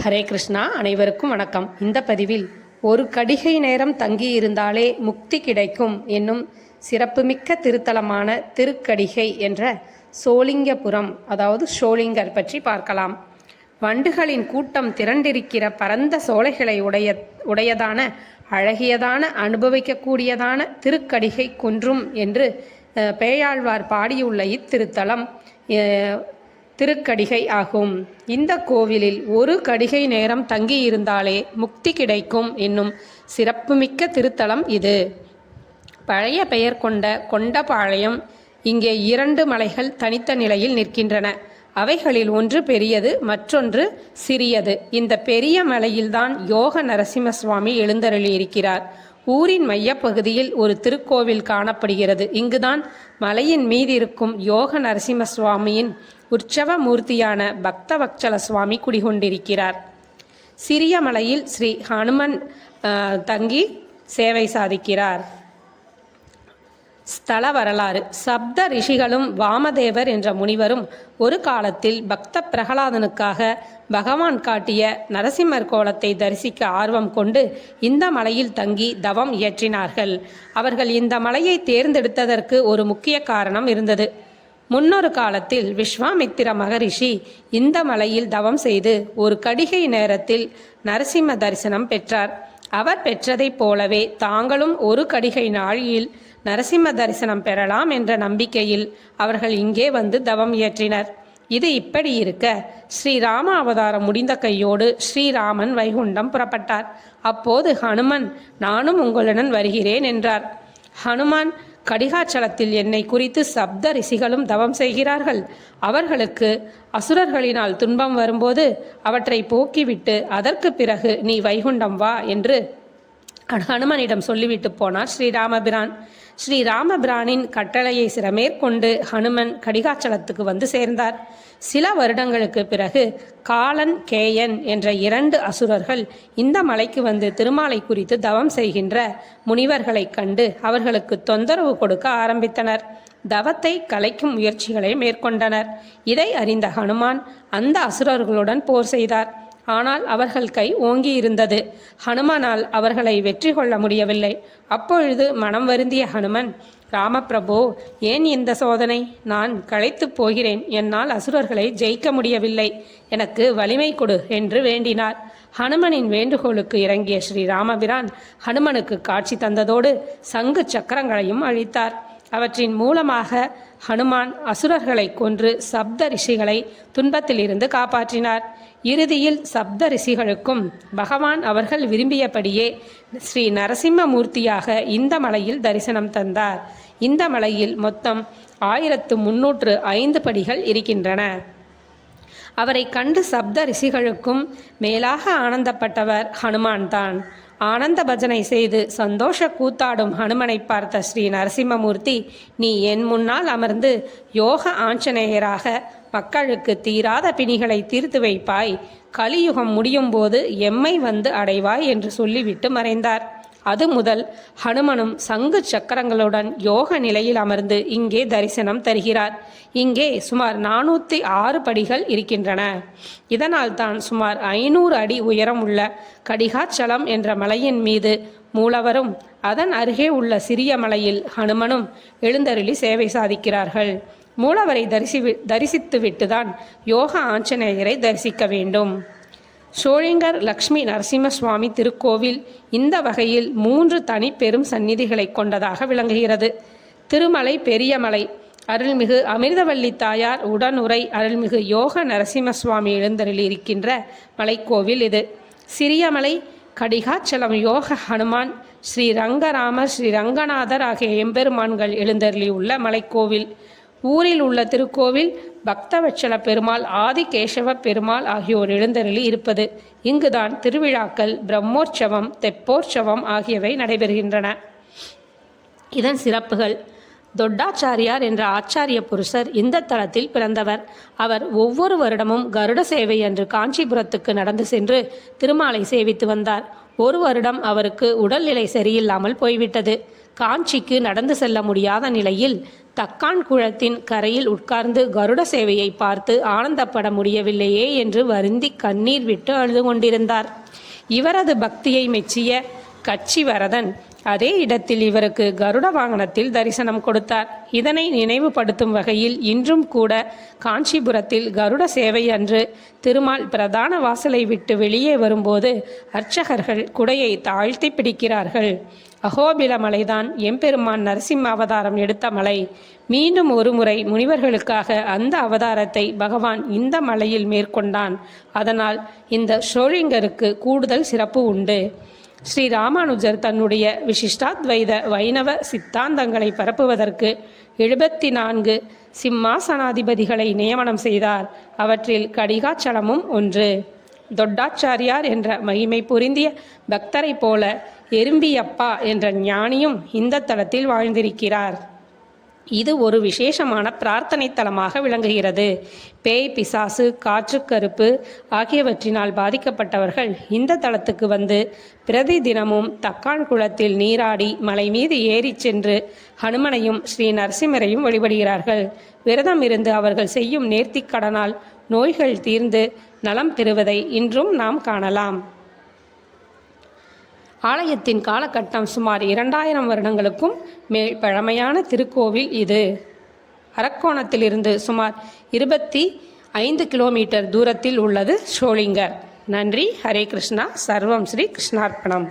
ஹரே கிருஷ்ணா. அனைவருக்கும் வணக்கம். இந்த பதிவில் ஒரு கடிகை நேரம் தங்கியிருந்தாலே முக்தி கிடைக்கும் என்னும் சிறப்புமிக்க திருத்தலமான திருக்கடிகை என்ற சோளிங்கபுரம், அதாவது ஷோலிங்கர் பற்றி பார்க்கலாம். வண்டுகளின் கூட்டம் திரண்டிருக்கிற பரந்த சோலைகளை உடையதான அழகியதான அனுபவிக்கக்கூடியதான திருக்கடிகை குன்றும் என்று பேயாழ்வார் பாடியுள்ள இத்திருத்தலம் திருக்கடிகை ஆகும். இந்த கோவிலில் ஒரு கடிகை நேரம் தங்கியிருந்தாலே முக்தி கிடைக்கும் என்னும் சிறப்புமிக்க திருத்தலம் இது. பழைய பெயர் கொண்ட கொண்டபாளையம். இங்கே 2 மலைகள் தனித்த நிலையில் நிற்கின்றன. அவைகளில் ஒன்று பெரியது, மற்றொன்று சிறியது. இந்த பெரிய மலையில்தான் யோக நரசிம்ம சுவாமி எழுந்தருளியிருக்கிறார். ஊரின் மையப்பகுதியில் ஒரு திருக்கோவில் காணப்படுகிறது. இங்குதான் மலையின் மீதிருக்கும் யோக நரசிம்ம சுவாமியின் உற்சவ மூர்த்தியான பக்தவத்சல சுவாமி குடிகொண்டிருக்கிறார். சிறிய மலையில் ஸ்ரீ ஹனுமன் தங்கி சேவை சாதிக்கிறார். ஸ்தல வரலாறு. சப்த ரிஷிகளும் வாமதேவர் என்ற முனிவரும் ஒரு காலத்தில் பக்த பிரகலாதனுக்காக பகவான் காட்டிய நரசிம்மர் கோலத்தை தரிசிக்க ஆர்வம் கொண்டு இந்த மலையில் தங்கி தவம் இயற்றினார்கள். அவர்கள் இந்த மலையை தேர்ந்தெடுத்ததற்கு ஒரு முக்கிய காரணம் இருந்தது. முன்னொரு காலத்தில் விஸ்வாமித்திர மகரிஷி இந்த மலையில் தவம் செய்து ஒரு கடிகை நேரத்தில் நரசிம்ம தரிசனம் பெற்றார். அவர் பெற்றதைப் போலவே தாங்களும் ஒரு கடிகை நாழியில் நரசிம்ம தரிசனம் பெறலாம் என்ற நம்பிக்கையில் அவர்கள் இங்கே வந்து தவம் இயற்றினர். இது இப்படி இருக்க, ஸ்ரீராம அவதாரம் முடிந்த கையோடு ஸ்ரீராமன் வைகுண்டம் புறப்பட்டார். அப்போது ஹனுமன், நானும் உங்களுடன் வருகிறேன் என்றார். ஹனுமான், கடிகாச்சலத்தில் என்னை குறித்து சப்த ரிஷிகளும் தவம் செய்கிறார்கள். அவர்களுக்கு அசுரர்களினால் துன்பம் வரும்போது அவற்றை போக்கிவிட்டு அதற்கு பிறகு நீ வைகுண்டம் வா என்று ஹனுமனிடம் சொல்லிவிட்டு போனார் ஸ்ரீராமபிரான். ஸ்ரீராமபிரானின் கட்டளையை சிறமேற்கொண்டு ஹனுமன் கடிகாச்சலத்துக்கு வந்து சேர்ந்தார். சில வருடங்களுக்கு பிறகு காலன், கேயன் என்ற 2 அசுரர்கள் இந்த மலைக்கு வந்து திருமாலை குறித்து தவம் செய்கின்ற முனிவர்களை கண்டு அவர்களுக்கு தொந்தரவு கொடுக்க ஆரம்பித்தனர். தவத்தை கலைக்கும் முயற்சிகளை மேற்கொண்டனர். இதை அறிந்த ஹனுமான் அந்த அசுரர்களுடன் போர் செய்தார். ஆனால் அவர்கள் கை ஓங்கி இருந்தது. ஹனுமானால் அவர்களை வெற்றி கொள்ள முடியவில்லை. அப்பொழுது மனம் வருந்திய ஹனுமன், ராமபிரபு, ஏன் இந்த சோதனை? நான் களைத்து போகிறேன். என்னால் அசுரர்களை ஜெயிக்க முடியவில்லை. எனக்கு வலிமை கொடு என்று வேண்டினார். ஹனுமனின் வேண்டுகோளுக்கு இறங்கிய ஸ்ரீராமபிரான் ஹனுமனுக்கு காட்சி தந்ததோடு சங்கு சக்கரங்களையும் அழித்தார். அவற்றின் மூலமாக ஹனுமான் அசுரர்களை கொன்று சப்த ரிஷிகளை துன்பத்திலிருந்து காப்பாற்றினார். இறுதியில் சப்த ரிஷிகளுக்கும் பகவான் அவர்கள் விரும்பியபடியே ஸ்ரீ நரசிம்ம மூர்த்தியாக இந்த மலையில் தரிசனம் தந்தார். இந்த மலையில் மொத்தம் 1305 படிகள் இருக்கின்றன. அவரை கண்டு சப்த ரிஷிகளுக்கும் மேலாக ஆனந்தப்பட்டவர் ஹனுமான் தான். ஆனந்த பஜனை செய்து சந்தோஷ கூத்தாடும் ஹனுமனை பார்த்த ஸ்ரீ நரசிம்மமூர்த்தி, நீ என் முன்னால் அமர்ந்து யோக ஆஞ்சநேயராக மக்களுக்கு தீராத பிணிகளை தீர்த்து வைப்பாய். கலியுகம் முடியும் போது எம்மை வந்து அடைவாய் என்று சொல்லிவிட்டு மறைந்தார். அது முதல் ஹனுமனும் சங்கு சக்கரங்களுடன் யோக நிலையில் அமர்ந்து இங்கே தரிசனம் தருகிறார். இங்கே சுமார் 406 படிகள் இருக்கின்றன. இதனால் தான் சுமார் 500 அடி உயரம் உள்ள கடிகாச்சலம் என்ற மலையின் மீது மூலவரும் அதன் அருகே உள்ள சிறிய மலையில் ஹனுமனும் எழுந்தருளி சேவை சாதிக்கிறார்கள். மூலவரை தரிசித்துவிட்டுதான் யோக ஆஞ்சநேயரை தரிசிக்க வேண்டும். ஷோலிங்கர் லக்ஷ்மி நரசிம்ம சுவாமி திருக்கோவில் இந்த வகையில் 3 தனி பெரும் சந்நிதிகளை கொண்டதாக விளங்குகிறது. திருமலை பெரியமலை, அருள்மிகு அமிர்தவல்லி தாயார் உடனுரை அருள்மிகு யோக நரசிம்ம சுவாமி எழுந்தருளி இருக்கின்ற மலைக்கோவில் இது. சிறியமலை கடிகாச்சலம் யோக ஹனுமான், ஸ்ரீ ரங்கராமர், ஸ்ரீ ரங்கநாதர் ஆகிய எம்பெருமான்கள் எழுந்தருளி உள்ள மலைக்கோவில். ஊரில் உள்ள திருக்கோவில் பக்தவத்சல பெருமாள், ஆதிகேசவ பெருமாள் ஆகியோர் எழுந்தருளி இருப்பது. இங்குதான் திருவிழாக்கள், பிரம்மோற்சவம், தெப்போற்சவம் ஆகியவை நடைபெறுகின்றன. இதன் சிறப்புகள். தொட்டாச்சாரியார் என்ற ஆச்சாரிய புருஷர் இந்த தலத்தில் பிறந்தவர். அவர் ஒவ்வொரு வருடமும் கருட சேவை அன்று காஞ்சிபுரத்துக்கு நடந்து சென்று திருமாலை சேவித்து வந்தார். ஒரு வருடம் அவருக்கு உடல்நிலை சரியில்லாமல் போய்விட்டது. காஞ்சிக்கு நடந்து செல்ல முடியாத நிலையில் தக்கான் குளத்தின் கரையில் உட்கார்ந்து கருட சேவையை பார்த்து ஆனந்தப்பட முடியவில்லையே என்று வருந்தி கண்ணீர் விட்டு அழுது கொண்டிருந்தார். இவரது பக்தியை மெச்சிய கச்சிவரதன் அதே இடத்தில் இவருக்கு கருட வாகனத்தில் தரிசனம் கொடுத்தார். இதனை நினைவுபடுத்தும் வகையில் இன்றும் கூட காஞ்சிபுரத்தில் கருட சேவை அன்று திருமால் பிரதான வாசலை விட்டு வெளியே வரும்போது அர்ச்சகர்கள் குடையை தாழ்த்தி பிடிக்கிறார்கள். அகோபில மலைதான் எம்பெருமான் நரசிம்ம அவதாரம் எடுத்த மலை. மீண்டும் ஒருமுறை முனிவர்களுக்காக அந்த அவதாரத்தை பகவான் இந்த மலையில் மேற்கொண்டான். அதனால் இந்த ஷோலிங்கருக்கு கூடுதல் சிறப்பு உண்டு. ஸ்ரீ ராமானுஜர் தன்னுடைய விசிஷ்டாத்வைத வைணவ சித்தாந்தங்களை பரப்புவதற்கு 74 சிம்மாசனாதிபதிகளை நியமனம் செய்தார். அவற்றில் கடிகாச்சலமும் ஒன்று. தொட்டாச்சாரியார் என்ற மகிமை பொருந்திய பக்தரை போல எறும்பியப்பா என்ற ஞானியும் இந்த தலத்தில் வாழ்ந்திருக்கிறார். இது ஒரு விசேஷமான பிரார்த்தனை தலமாக விளங்குகிறது. பேய், பிசாசு, காற்றுக்கருப்பு ஆகியவற்றினால் பாதிக்கப்பட்டவர்கள் இந்த தலத்துக்கு வந்து பிரதி தினமும் தக்கான் குளத்தில் நீராடி மலை மீது ஏறி சென்று ஹனுமனையும் ஸ்ரீ நரசிம்மரையும் வழிபடுகிறார்கள். விரதம் இருந்து அவர்கள் செய்யும் நேர்த்திக்கடனால் நோய்கள் தீர்ந்து நலம் பெறுவதை இன்றும் நாம் காணலாம். ஆலயத்தின் காலகட்டம் சுமார் 2000 வருடங்களுக்கும் மேல் பழமையான திருக்கோவில் இது. அரக்கோணத்திலிருந்து சுமார் 25 கிலோமீட்டர் தூரத்தில் உள்ளது ஷோலிங்கர். நன்றி. ஹரே கிருஷ்ணா. சர்வம் ஸ்ரீ கிருஷ்ணார்ப்பணம்.